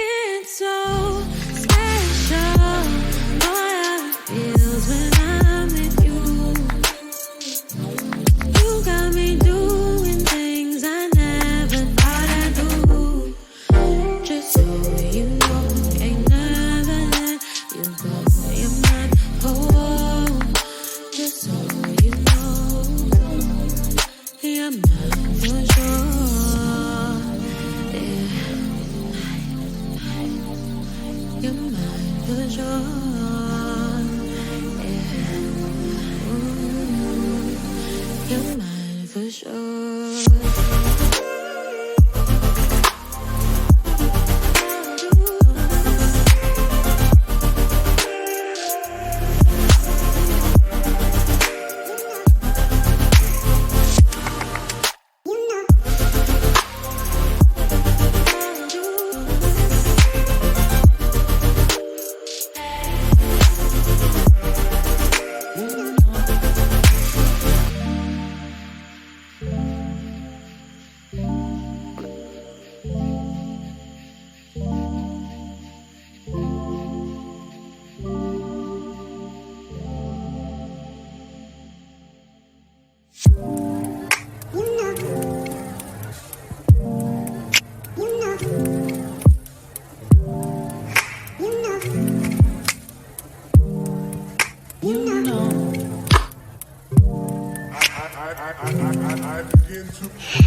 It's so special. Boy, how it feels when I'm with you. You got me doing things I never thought I'd do. Just so you know, ain't never let you go. You're mine, oh. Just so you know, you're mine for sure. You're mine for sure. Yeah. You're mine for sure. I begin to